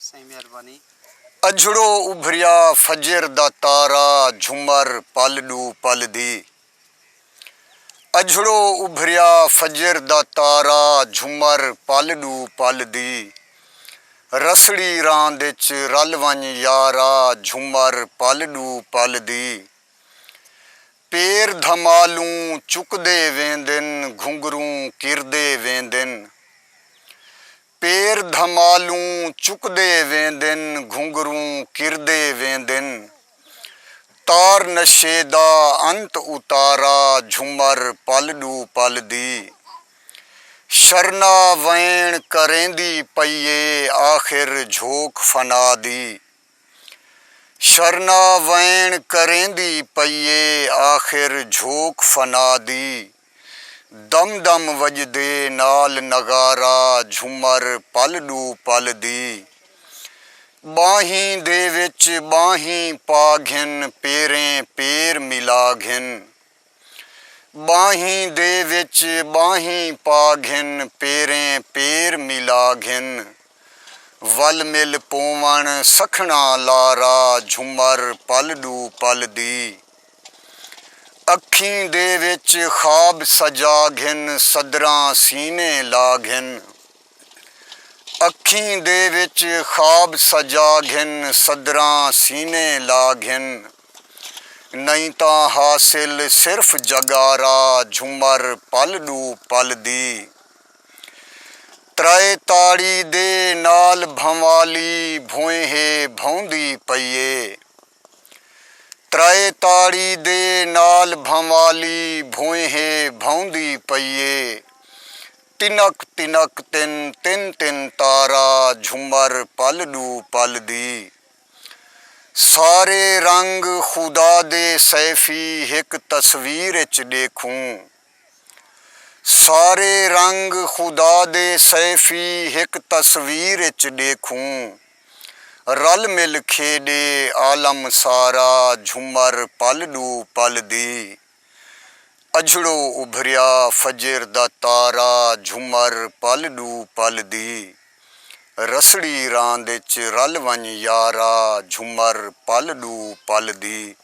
सही मेहरबानी। अजड़ो उभरिया फजर दा तारा झुमर पल डू पल दी। अजड़ो उभरिया फजर दा तारा झुमर पल डू पल दी। रसड़ी रांद विच रल वंज यारा झुमर पल डू पल दी। पेर धमालू चुकदे वेंदन घुंघरू किरदे वेंदन। पेर धमालू चुकदे वेंदन घुंघरू किरदे वेंदन। तार नशे दा अंत उतारा झुमर पल डू पल दी। शरना वैण करेंदी पईए आखिर झोक फना दी। शरना वैण करेंदी पईए आखिर झोक फना दी। दम दम वजदे नाल नगारा झुमर पल डू पल दी। बाहीं दे विच बाहीं पा घिन पेरें पेर मिला घिन। बाहीं दे विच बाहीं पा घिन पेरें पेर मिला घिन। वल मिल पोवण सखना लारा झुमर पल डू पल दी। अखीं दे विच ख्वाब सजा घिन सदरां सीने ला घिन। अखीं दे विच ख्वाब सजा घिन सदरां सीने ला घिन। नहीं तां हासिल सिर्फ जगारा झुमर पल डू पल दी। त्राए ताड़ी दे नाल भंवाली भोएहे भौंदी पईए। त्राए ताड़ी दे नाल भंवाली भोएहे भौंदी पईए। तिनक तिनक तिन तिन तिन तारा झुमर पल डू पल दी। सारे रंग खुदा दे सैफी हिक तस्वीर च देखूं। सारे रंग खुदा दे सैफी हिक तस्वीर च देखूं। रल मिल खेडे आलम सारा झुमर पल डू पल दी। अजड़ो उभरिया फजर दा तारा झुमर पल डू पल दी। रसड़ी रांद विच रल वंज यारा झुमर पल डू पल दी।